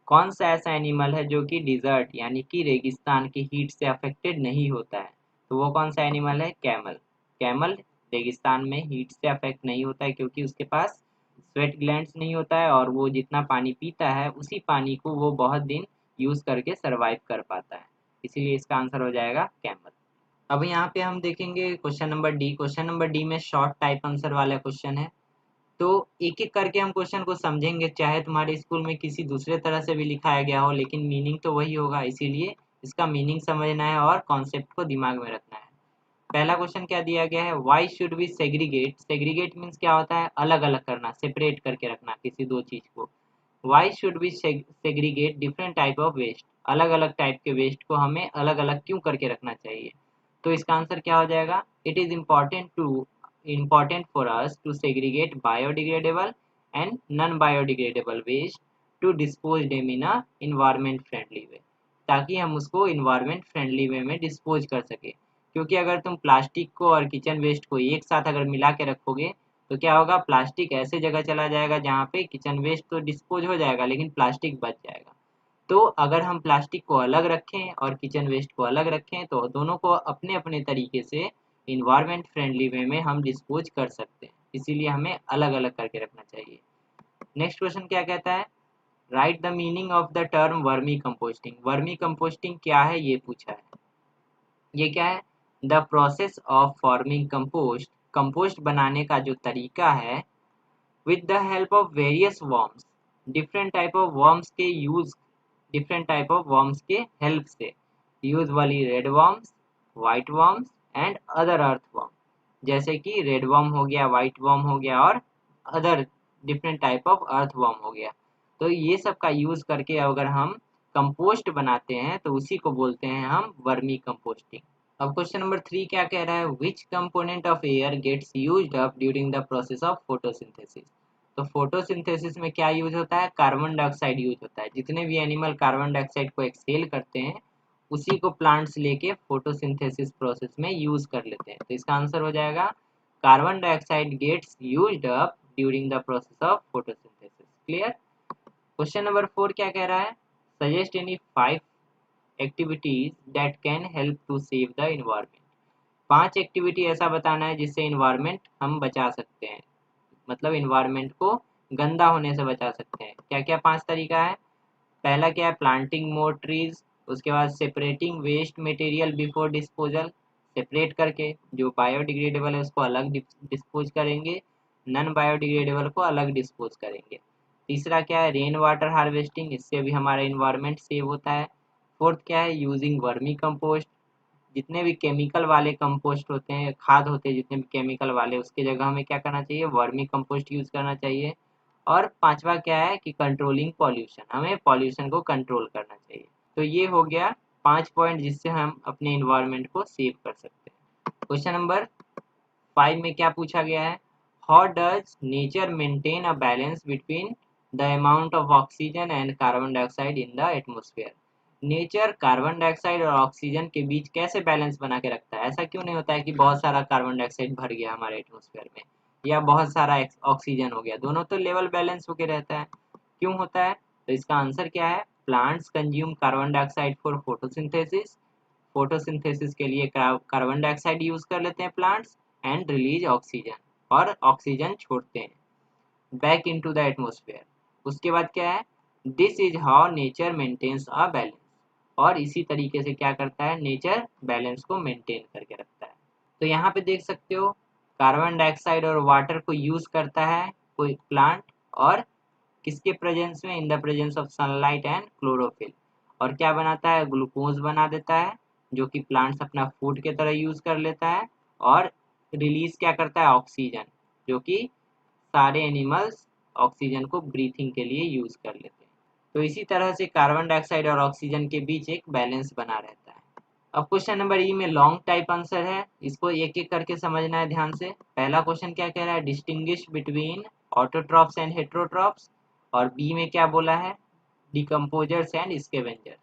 कौन सा ऐसा एनिमल है जो कि डिजर्ट यानी कि रेगिस्तान की हीट से अफेक्टेड नहीं होता है, तो वो कौन सा एनिमल है, कैमल। कैमल रेगिस्तान में हीट से अफेक्ट नहीं होता है, क्योंकि उसके पास स्वेट ग्लैंड्स नहीं होता है, और वो जितना पानी पीता है उसी पानी को वो बहुत दिन यूज करके सरवाइव कर पाता है। इसीलिए इसका आंसर हो जाएगा कैमल। अब यहाँ पे हम देखेंगे question number D. Question number D में शॉर्ट टाइप आंसर वाला क्वेश्चन है, तो एक एक करके हम क्वेश्चन को समझेंगे। चाहे तुम्हारे स्कूल में किसी दूसरे तरह से भी लिखाया गया हो, लेकिन मीनिंग तो वही होगा, इसीलिए इसका मीनिंग समझना है और कॉन्सेप्ट को दिमाग में रखना है। पहला क्वेश्चन क्या दिया गया है, why should we segregate. Segregate means क्या होता है, अलग अलग करना, सेपरेट करके रखना किसी दो चीज को। Why should we segregate different type of waste. अलग अलग टाइप के वेस्ट को हमें अलग अलग क्यों करके रखना चाहिए, तो इसका आंसर क्या हो जाएगा, it is important for us to segregate biodegradable and non-biodegradable waste to dispose them in a environment friendly way, ताकि हम उसको environment friendly way में dispose कर सके। क्योंकि अगर तुम प्लास्टिक को और किचन वेस्ट को एक साथ अगर मिला के रखोगे तो क्या होगा, प्लास्टिक ऐसे जगह चला जाएगा जहाँ पे किचन वेस्ट तो डिस्पोज हो जाएगा लेकिन प्लास्टिक बच जाएगा। तो अगर हम प्लास्टिक को अलग रखें और किचन वेस्ट को अलग रखें तो दोनों को अपने अपने तरीके से इन्वायरमेंट फ्रेंडली वे में हम डिस्पोज कर सकते हैं, इसीलिए हमें अलग अलग करके रखना चाहिए। नेक्स्ट क्वेश्चन क्या कहता है, right the meaning of the term vermi composting. Vermi composting क्या है ये पूछा है। ये क्या है, the process of forming compost, compost बनाने का जो तरीका है, with the help of various worms, different type of worms के use, different type of worms के help से, usually red worms, white worms and other earthworm, जैसे कि red worm हो गया, white worm हो गया और other different type of earthworm हो गया। तो ये सब का यूज करके अगर हम कंपोस्ट बनाते हैं तो उसी को बोलते हैं हम वर्मी कंपोस्टिंग। अब क्वेश्चन नंबर 3 क्या कह रहा है, which component of air gets used up during the process of photosynthesis. तो फोटोसिंथेसिस में क्या यूज होता है, कार्बन डाइऑक्साइड यूज होता है। जितने भी एनिमल कार्बन डाइऑक्साइड को एक्सहेल करते हैं उसी को प्लांट्स लेके फोटोसिंथेसिस प्रोसेस में यूज कर लेते हैं। तो इसका आंसर हो जाएगा carbon dioxide gets used up during the process of photosynthesis. Clear. Question number 4 क्या कह रहा है, suggest any 5 activities that can help to save the environment. 5 activity ऐसा बताना है जिससे इन्वायरमेंट हम बचा सकते हैं, मतलब इन्वायरमेंट को गंदा होने से बचा सकते हैं। क्या क्या 5 तरीका है, पहला क्या है, प्लांटिंग मोर ट्रीज, उसके बाद separating waste material before disposal, separate करके जो बायोडिग्रेडेबल है उसको अलग डिस्पोज करेंगे, नॉन बायोडिग्रेडेबल को अलग डिस्पोज करेंगे। तीसरा क्या है, रेन वाटर हार्वेस्टिंग, इससे भी हमारा इन्वायरमेंट सेव होता है। फोर्थ क्या है, यूजिंग वर्मी कंपोस्ट, जितने भी केमिकल वाले कंपोस्ट होते हैं, खाद होते हैं जितने भी केमिकल वाले, उसके जगह हमें क्या करना चाहिए, वर्मी कंपोस्ट यूज करना चाहिए। और पांचवा क्या है कि कंट्रोलिंग पॉल्यूशन, हमें पॉल्यूशन को कंट्रोल करना चाहिए। तो ये हो गया 5 पॉइंट जिससे हम अपने इन्वायरमेंट को सेव कर सकते हैं। क्वेश्चन नंबर 5 में क्या पूछा गया है, how does nature maintain a balance between the amount of oxygen and carbon dioxide in the atmosphere. Nature carbon dioxide और ऑक्सीजन के बीच कैसे बैलेंस बना के रखता है। ऐसा क्यों नहीं होता है कि बहुत सारा कार्बन डाइऑक्साइड भर गया हमारे एटमोस्फेयर में या बहुत सारा ऑक्सीजन हो गया, दोनों तो लेवल बैलेंस होके रहता है, क्यों होता है। तो इसका आंसर क्या है, plants consume carbon dioxide for photosynthesis, photosynthesis के लिए कार्बन डाइऑक्साइड यूज कर लेते हैं प्लांट्स एंड रिलीज ऑक्सीजन, और ऑक्सीजन छोड़ते हैं बैक इनटू द एटमोस्फेयर। उसके बाद क्या है, this is how nature maintains a balance, और इसी तरीके से क्या करता है, नेचर बैलेंस को मेंटेन करके रखता है। तो यहाँ पे देख सकते हो कार्बन डाइऑक्साइड और वाटर को यूज करता है कोई प्लांट, और किसके प्रेजेंस में, in the presence of sunlight and chlorophyll, और क्या बनाता है, ग्लूकोज बना देता है जो कि प्लांट्स अपना फूड के तरह यूज कर लेता है, और रिलीज क्या करता है, ऑक्सीजन, जो कि सारे एनिमल्स ऑक्सीजन को ब्रीथिंग के लिए यूज कर लेते हैं। तो इसी तरह से कार्बन डाइऑक्साइड और ऑक्सीजन के बीच एक बैलेंस बना रहता है। अब क्वेश्चन नंबर ई में लॉन्ग टाइप आंसर है, इसको एक एक करके समझना है ध्यान से। पहला क्वेश्चन क्या कह रहा है, distinguish between autotrophs and heterotrophs, और बी में क्या बोला है, डिकम्पोजर्स एंड स्कैवेंजर।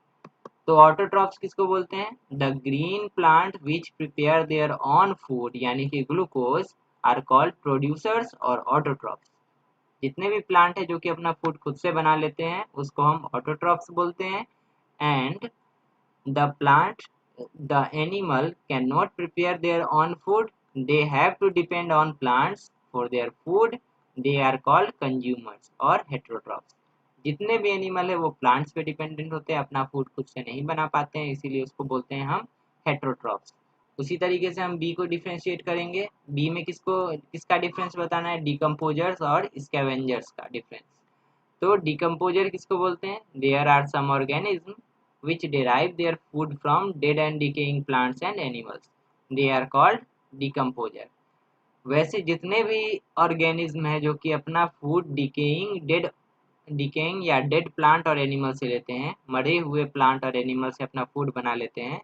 तो ऑटोट्रॉप्स किसको बोलते हैं, the green plant which prepare their own food यानी कि ग्लूकोज आर कॉल्ड प्रोड्यूसर्स और ऑटोट्रॉप्स। जितने भी प्लांट है जो कि अपना फूड खुद से बना लेते हैं उसको हम ऑटोट्रॉप्स बोलते हैं। And the plant, the animal can not prepare their own food, they have to depend on plants for their food, they are called consumers और हेट्रोट्रॉप्स। जितने भी एनिमल है वो प्लांट्स पे डिपेंडेंट होते हैं, अपना फूड खुद से नहीं बना पाते हैं, इसीलिए उसको बोलते हैं हम हेट्रोट्रॉप्स। उसी तरीके से हम बी को डिफ्रेंशिएट करेंगे। बी में किसका डिफरेंस बताना है, डिकम्पोजर्स और स्कैवेंजर्स का डिफरेंस। तो डिकम्पोजर किसको बोलते हैं, there are some organism which derive their food from dead and decaying plants and animals, they are called decomposer। वैसे जितने भी ऑर्गेनिज्म है जो कि अपना फूड डिकेइंग या डेड प्लांट और एनिमल से लेते हैं, मरे हुए प्लांट और एनिमल से अपना फूड बना लेते हैं,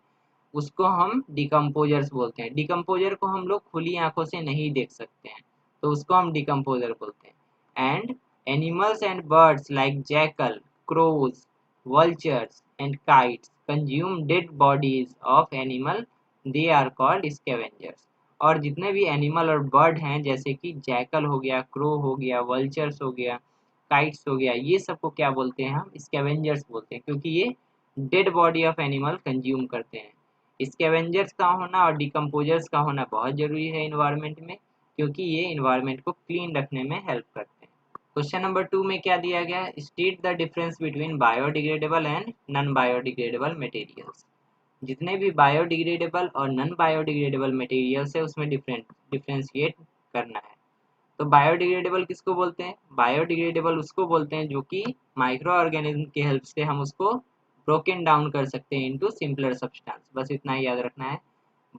उसको हम डिकम्पोजर्स बोलते हैं। डिकम्पोजर को हम लोग खुली आंखों से नहीं देख सकते हैं तो उसको हम डिकम्पोजर बोलते हैं। And animals and birds like jackal, crows, vultures and kites consume dead bodies of animal, they are called scavengers। और जितने भी एनिमल और बर्ड हैं जैसे कि जैकल हो गया, क्रो हो गया, वल्चर्स हो गया, काइट्स हो गया, ये सबको क्या बोलते हैं हम? स्कैवेंजर्स बोलते हैं, क्योंकि ये dead body of animal consume करते हैं। स्कैवेंजर्स का होना और डिकम्पोजर्स का होना बहुत जरूरी है इन्वायरमेंट में, क्योंकि ये इन्वायरमेंट को क्लीन रखने में हेल्प करते हैं। क्वेश्चन नंबर 2 में क्या दिया गया है? State the difference between biodegradable and non biodegradable materials. जितने भी बायोडिग्रेडेबल और नॉन बायोडिग्रेडेबल मटेरियल्स है उसमें डिफरेंशिएट करना है। तो बायोडिग्रेडेबल किसको बोलते हैं? बायोडिग्रेडेबल उसको बोलते हैं जो कि माइक्रो ऑर्गेनिज्म की हेल्प से हम उसको ब्रोकन डाउन कर सकते हैं इनटू सिंपलर सब्सटेंस। बस इतना ही याद रखना है।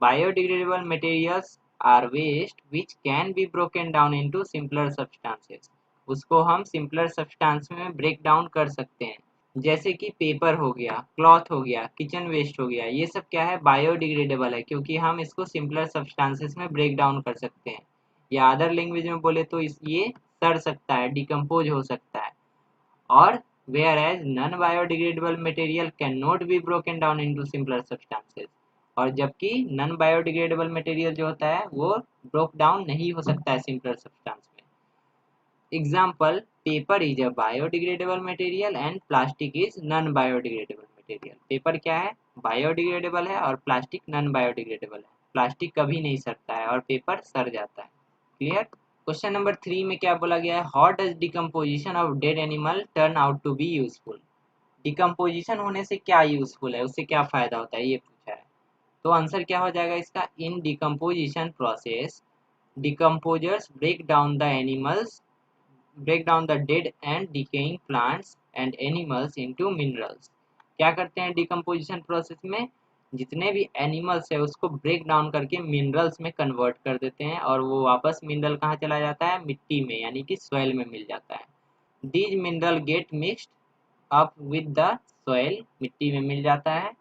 Biodegradable materials are waste which can be broken down into simpler substances. उसको हम सिंपलर सब्सटेंस में ब्रेक डाउन कर सकते हैं, जैसे कि पेपर हो गया, क्लॉथ हो गया, किचन वेस्ट हो गया, ये सब क्या है? बायोडिग्रेडेबल है, क्योंकि हम इसको सिंपलर सब्सटेंसेस में ब्रेक डाउन कर सकते हैं, या अदर लैंग्वेज में बोले तो ये सड़ सकता है, डिकम्पोज हो सकता है। और whereas non biodegradable material can not be broken down into simpler substances, और जबकि नॉन बायोडिग्रेडेबल मटेरियल जो होता है वो ब्रोक डाउन नहीं हो सकता है सिंपलर सब्सटेंस में। Example, paper is a biodegradable material and plastic is non-biodegradable material. Paper क्या है? बायोडिग्रेडेबल है और प्लास्टिक नॉन बायोडिग्रेडेबल है। प्लास्टिक कभी नहीं सड़ता है और पेपर सड़ जाता है। क्लियर? क्वेश्चन नंबर 3 में क्या बोला गया है? How does decomposition of dead animal turn out to be useful. Decomposition होने से क्या यूजफुल है, उससे क्या फायदा होता है, ये पूछा है। तो आंसर क्या हो जाएगा इसका? In decomposition process decomposers break down the dead and decaying plants and animals into minerals। क्या करते हैं डिकम्पोजिशन प्रोसेस में? जितने भी एनिमल्स है उसको ब्रेक डाउन करके मिनरल्स में कन्वर्ट कर देते हैं, और वो वापस मिनरल कहाँ चला जाता है? मिट्टी में, यानी कि सॉइल में मिल जाता है। These mineral get mixed up with the soil, मिट्टी में मिल जाता है,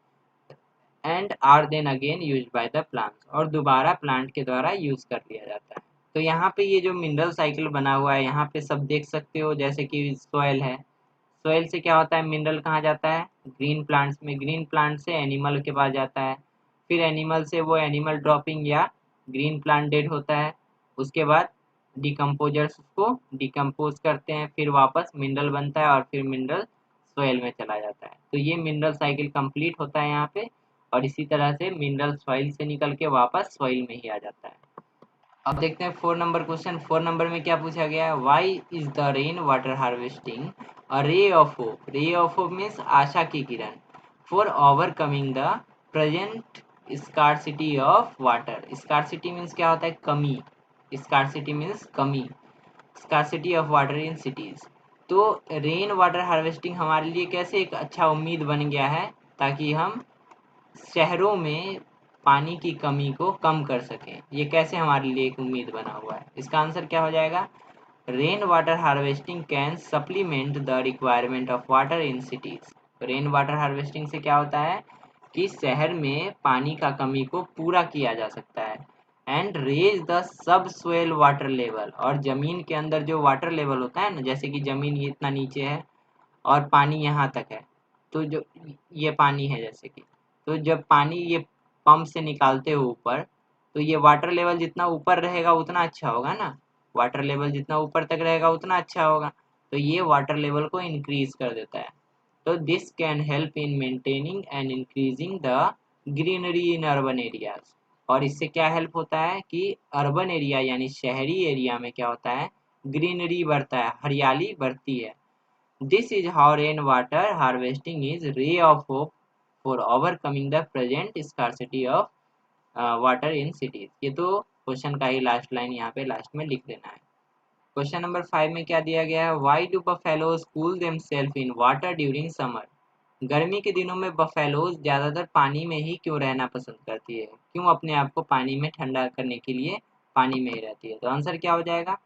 and are then again used by the plants, और दोबारा प्लांट के द्वारा यूज कर लिया जाता है। तो यहाँ पे ये जो मिनरल साइकिल बना हुआ है यहाँ पे सब देख सकते हो, जैसे कि सॉइल है, सॉइल से क्या होता है? मिनरल कहाँ जाता है? ग्रीन प्लांट्स में, ग्रीन प्लांट से एनिमल के पास जाता है, फिर एनिमल से वो एनिमल ड्रॉपिंग या ग्रीन प्लांट डेड होता है, उसके बाद डिकम्पोजर्स उसको डिकम्पोज करते हैं, फिर वापस मिनरल बनता है और फिर मिनरल सॉइल में चला जाता है। तो ये मिनरल साइकिल कंप्लीट होता है यहाँ पे, और इसी तरह से मिनरल सॉइल से निकल के वापस सॉइल में ही आ जाता है। अब देखते हैं 4 नंबर क्वेश्चन। 4 नंबर में क्या पूछा गया है? Why is the rain water harvesting a ray of hope. Ray of hope means आशा की किरण, for overcoming the present scarcity of water. Scarcity means क्या होता है? कमी। स्कार्सिटी मीन्स कमी, scarcity of water in cities. तो रेन वाटर हार्वेस्टिंग हमारे लिए कैसे एक अच्छा उम्मीद बन गया है, ताकि हम शहरों में पानी की कमी को कम कर सकें। ये कैसे हमारे लिए एक उम्मीद बना हुआ है? इसका आंसर क्या हो जाएगा? Rain water harvesting can supplement the requirement of water in cities. Rain water harvesting से क्या होता है कि शहर में पानी का कमी को पूरा किया जा सकता है। And raise the subsoil water level, और जमीन के अंदर जो वाटर लेवल होता है ना, जैसे कि जमीन ये इतना नीचे है और पानी यहाँ तक है, तो जो ये पानी है जैसे कि, तो जब पानी ये पंप से निकालते हो ऊपर, तो ये वाटर लेवल जितना ऊपर रहेगा उतना अच्छा होगा ना, वाटर लेवल जितना ऊपर तक रहेगा उतना अच्छा होगा, तो ये वाटर लेवल को इंक्रीज कर देता है। तो this can help in maintaining and increasing the greenery in urban areas. और इससे क्या हेल्प होता है कि अर्बन एरिया यानी शहरी एरिया में क्या होता है? ग्रीनरी बढ़ता है, हरियाली बढ़ती है। This is how rainwater harvesting is ray of hope for overcoming the present scarcity of water in cities। ये तो क्वेश्चन का ही लास्ट लाइन यहाँ पे लास्ट में लिख देना है। क्वेश्चन नंबर 5 में क्या दिया गया है? Why do buffaloes cool themselves in water during summer? गर्मी के दिनों में बफेलोज ज्यादातर पानी में ही क्यों रहना पसंद करती है? क्यों अपने आप को पानी में ठंडा करने के लिए पानी में ही रहती है? तो आंसर क्या हो जाएगा?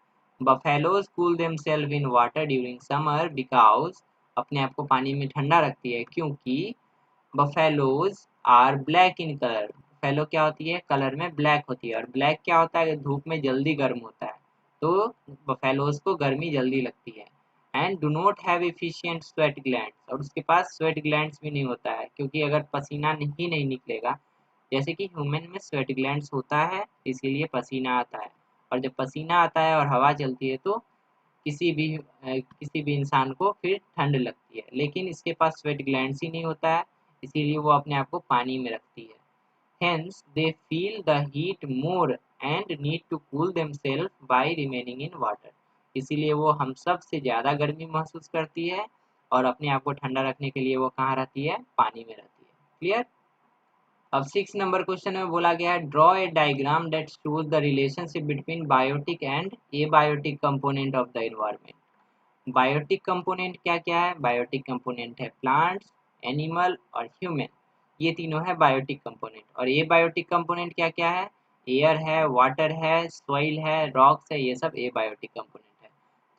Buffaloes cool themselves in water during summer because, अपने आप को पानी में ठंडा रखती है क्योंकि buffaloes are black in colour. Buffalo क्या होती है? कलर में ब्लैक होती है, और ब्लैक क्या होता है? धूप में जल्दी गर्म होता है, तो बफेलोज को गर्मी जल्दी लगती है। And do not have efficient sweat glands, और उसके पास स्वेट ग्लैंड्स भी नहीं होता है, क्योंकि अगर पसीना ही नहीं निकलेगा जैसे कि ह्यूमन में स्वेट ग्लैंड्स होता है, इसीलिए पसीना आता है, और जब पसीना आता है और हवा चलती है तो किसी भी इंसान को फिर ठंड लगती है, लेकिन इसके पास स्वेट ग्लैंड्स ही नहीं होता है, इसीलिए वो अपने आप को पानी में रखती है। Hence, they feel the heat more and need to cool themselves by remaining in water. इसीलिए वो हम सब से ज़्यादा गर्मी महसूस करती है और अपने आप को ठंडा रखने के लिए वो कहाँ रहती है, पानी में रहती है। क्लियर? अब 6 नंबर क्वेश्चन में बोला गया है draw a diagram that shows the relationship between biotic and abiotic component of the environment. Biotic component क्या क्या है? बायोटिक कंपोनेंट है प्लांट्स, एनिमल और ह्यूमन, ये तीनों है बायोटिक कंपोनेंट। और ये बायोटिक कंपोनेंट क्या क्या है? एयर है, वाटर है, सॉइल है, रॉक्स है, ये सब ए बायोटिक कंपोनेंट है।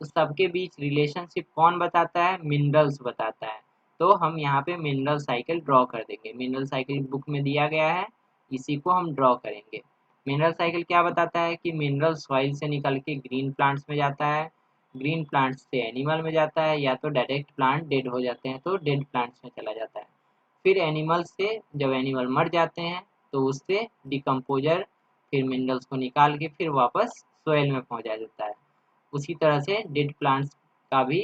तो सबके बीच रिलेशनशिप कौन बताता है? मिनरल्स बताता है। तो हम यहाँ पे मिनरल साइकिल ड्रॉ कर देंगे। मिनरल साइकिल बुक में दिया गया है, इसी को हम ड्रॉ करेंगे। मिनरल साइकिल क्या बताता है कि मिनरल सॉइल से निकल के ग्रीन प्लांट्स में जाता है, ग्रीन प्लांट्स से एनिमल में जाता है, या तो डायरेक्ट प्लांट डेड हो जाते हैं तो डेड प्लांट्स में चला जाता है। फिर एनिमल से जब एनिमल मर जाते हैं तो उससे डिकम्पोजर फिर मिनरल्स को निकाल के फिर वापस सोयल में पहुंचा देता है। उसी तरह से डेड प्लांट्स का भी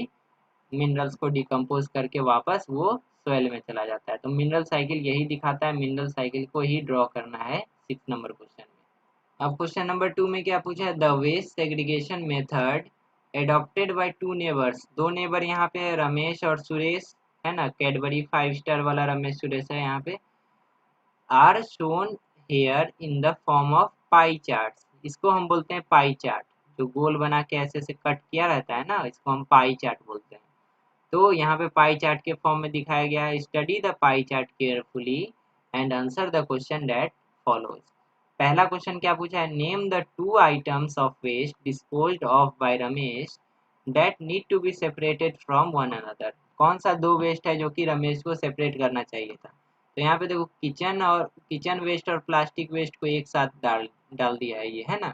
मिनरल्स को डिकम्पोज करके वापस वो सोयल में चला जाता है। तो मिनरल साइकिल यही दिखाता है, मिनरल साइकिल को ही ड्रॉ करना है 6 नंबर क्वेश्चन में। अब क्वेश्चन नंबर 2 में क्या पूछा है? The waste segregation method adopted by two neighbours. दो नेबर यहाँ पे रमेश और सुरेश है ना, कैडबरी 5 स्टार वाला रमेश सुरेश है यहाँ पे, are shown here in the form of pie chart. इसको हम बोलते हैं पाई चार्ट, जो गोल बना के ऐसे से कट किया रहता है ना, इसको हम पाई चार्ट बोलते हैं। तो यहाँ पे पाई चार्ट के फॉर्म में दिखाया गया है। Study the pie chart carefully and answer the question that follows. पहला क्वेश्चन क्या पूछा है? Name the two items of waste disposed of by Ramesh that need to be separated from one another. कौन सा दो वेस्ट है जो कि रमेश को सेपरेट करना चाहिए था? तो यहाँ पे देखो, किचन वेस्ट और प्लास्टिक वेस्ट को एक साथ डाल डाल दिया है ये, है ना।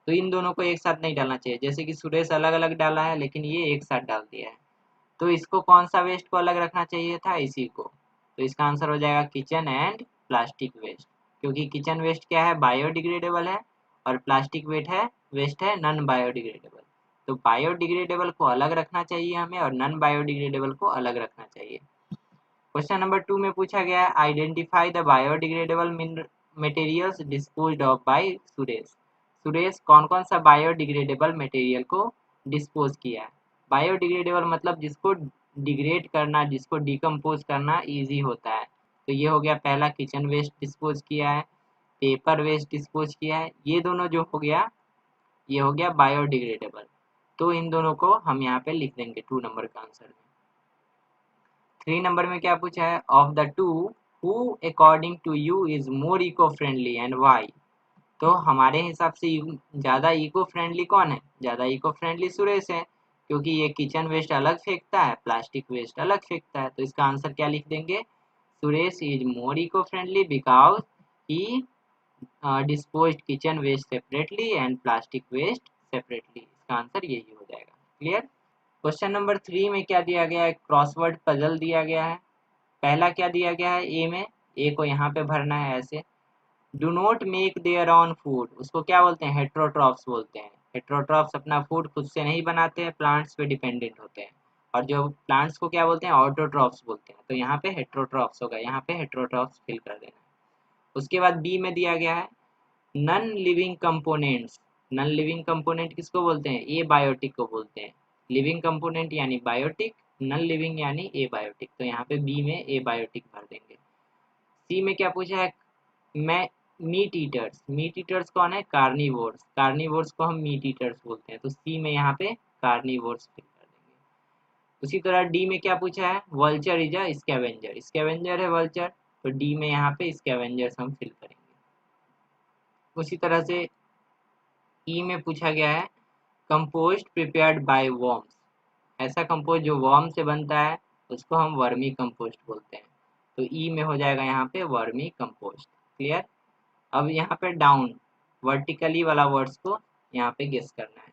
तो इन दोनों को एक साथ नहीं डालना चाहिए, जैसे कि सुरेश अलग अलग डाला है, लेकिन ये एक साथ डाल दिया है। तो इसको कौन सा वेस्ट को अलग रखना चाहिए था? इसी को। तो इसका आंसर हो जाएगा किचन एंड प्लास्टिक वेस्ट, क्योंकि किचन वेस्ट क्या है? बायोडिग्रेडेबल है, और प्लास्टिक वेस्ट है नॉन बायोडिग्रेडेबल। तो बायोडिग्रेडेबल को अलग रखना चाहिए हमें, और नॉन बायोडिग्रेडेबल को अलग रखना चाहिए। क्वेश्चन नंबर 2 में पूछा गया है identify the biodegradable materials disposed of by Suresh. Suresh कौन कौन सा बायोडिग्रेडेबल मटेरियल को डिस्पोज किया है? बायोडिग्रेडेबल मतलब जिसको डिग्रेड करना, जिसको डिकम्पोज करना इजी होता है। तो ये हो गया पहला, किचन वेस्ट डिस्पोज किया है, पेपर वेस्ट डिस्पोज किया है। ये दोनों जो हो गया, ये हो गया बायोडिग्रेडेबल। तो इन दोनों को हम यहाँ पे लिख देंगे 2 नंबर का आंसर में। 3 नंबर में क्या पूछा है? Of the two who according to you is more eco friendly and why. तो हमारे हिसाब से ज़्यादा इको फ्रेंडली कौन है? ज़्यादा इको फ्रेंडली सुरेश है, क्योंकि ये किचन वेस्ट अलग फेंकता है, प्लास्टिक वेस्ट अलग फेंकता है। तो इसका आंसर क्या लिख देंगे? Suresh is more eco friendly because he disposed kitchen waste separately and plastic waste separately. इसका आंसर यही हो जाएगा। क्लियर? क्वेश्चन नंबर 3 में क्या दिया गया है? क्रॉसवर्ड पजल दिया गया है। पहला क्या दिया गया है? ए में, ए को यहाँ पे भरना है ऐसे। Do not make their own food, उसको क्या बोलते हैं? हेट्रोट्रॉप्स बोलते हैं। हेट्रोट्रॉप्स अपना फूड खुद से नहीं बनाते हैं, प्लांट्स पे डिपेंडेंट होते हैं। और जो प्लांट्स को क्या बोलते हैं? ऑटोट्रॉप्स बोलते हैं। तो यहाँ पे हेट्रोट्रॉप्स होगा, यहाँ पे हेट्रोट्रॉप्स फिल कर देना है। उसके बाद बी में दिया गया है none living components. None living component किसको बोलते हैं? ए बायोटिक को बोलते हैं। लिविंग कंपोनेंट यानी बायोटिक, नन लिविंग यानी ए बायोटिक। तो यहाँ पे बी में ए बायोटिक भर देंगे। सी में क्या पूछा है? मैं मीट ईटर्स। मीट ईटर्स कौन है? कार्निवोर्स। कार्निवोर्स को हम मीट ईटर्स बोलते हैं। तो सी में यहाँ पे कार्निवोर्स फिल कर देंगे। उसी तरह डी में क्या पूछा है? Vulture is a scavenger. Scavenger है वल्चर, तो डी में यहाँ पे स्कैवेंजर्स हम फिल करेंगे। उसी तरह से ई में पूछा गया है कंपोस्ट प्रिपेयर्ड बाय वर्म्स। ऐसा कंपोस्ट जो वर्म से बनता है उसको हम वर्मी कंपोस्ट बोलते हैं। तो ई में हो जाएगा यहाँ पे वर्मी कंपोस्ट। क्लियर? अब यहाँ पे डाउन वर्टिकली वाला वर्ड्स को यहाँ पे गेस करना है।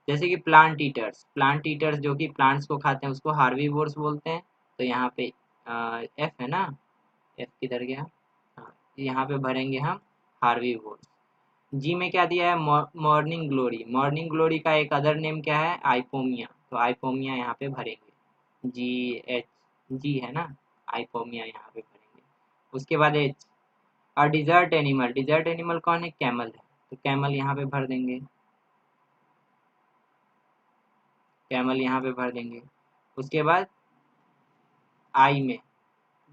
जैसे कि प्लांट ईटर्स, प्लांट ईटर्स जो कि प्लांट्स को खाते हैं उसको हार्बीवोर्स बोलते हैं। तो यहाँ पे एफ है ना, एफ किधर गया? हाँ, यहाँ पे भरेंगे हम हार्बीवोर्स। जी में क्या दिया है, मॉर्निंग ग्लोरी। मॉर्निंग ग्लोरी का एक अदर नेम क्या है, आइपोमिया, तो आइपोमिया यहाँ पे भरेंगे। जी एच, जी है ना, आइपोमिया यहाँ पे भरेंगे। उसके बाद एच, और डिजर्ट एनिमल, डिजर्ट एनिमल कौन है, कैमल है, तो कैमल यहाँ पे भर देंगे, कैमल यहाँ पे भर देंगे। उसके बाद आई में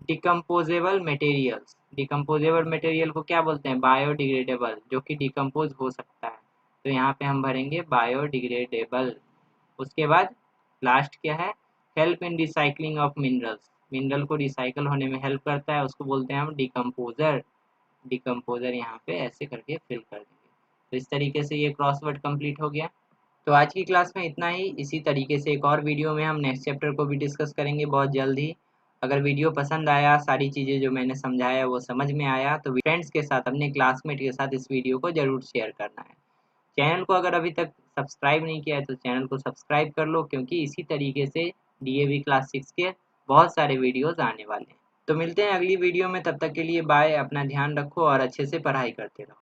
डिकम्पोजेबल मटेरियल्स, डिकम्पोजेबल मटेरियल को क्या बोलते हैं, बायोडिग्रेडेबल, जो कि डिकम्पोज हो सकता है, तो यहाँ पे हम भरेंगे बायोडिग्रेडेबल। उसके बाद लास्ट क्या है, help in recycling of minerals, mineral को रिसाइकल होने में हेल्प करता है, उसको बोलते हैं हम डिकम्पोजर, डिकम्पोजर यहाँ पे ऐसे करके फिल कर देंगे। तो इस तरीके से ये क्रॉसवर्ड कंप्लीट हो गया। तो आज की क्लास में इतना ही। इसी तरीके से एक और वीडियो में हम नेक्स्ट चैप्टर को भी डिस्कस करेंगे बहुत जल्द ही। अगर वीडियो पसंद आया, सारी चीज़ें जो मैंने समझाया वो समझ में आया, तो फ्रेंड्स के साथ, अपने क्लासमेट के साथ इस वीडियो को ज़रूर शेयर करना है। चैनल को अगर अभी तक सब्सक्राइब नहीं किया है तो चैनल को सब्सक्राइब कर लो, क्योंकि इसी तरीके से डीएवी क्लास 6 के बहुत सारे वीडियोस आने वाले हैं। तो मिलते हैं अगली वीडियो में, तब तक के लिए बाय, अपना ध्यान रखो और अच्छे से पढ़ाई करते रहो।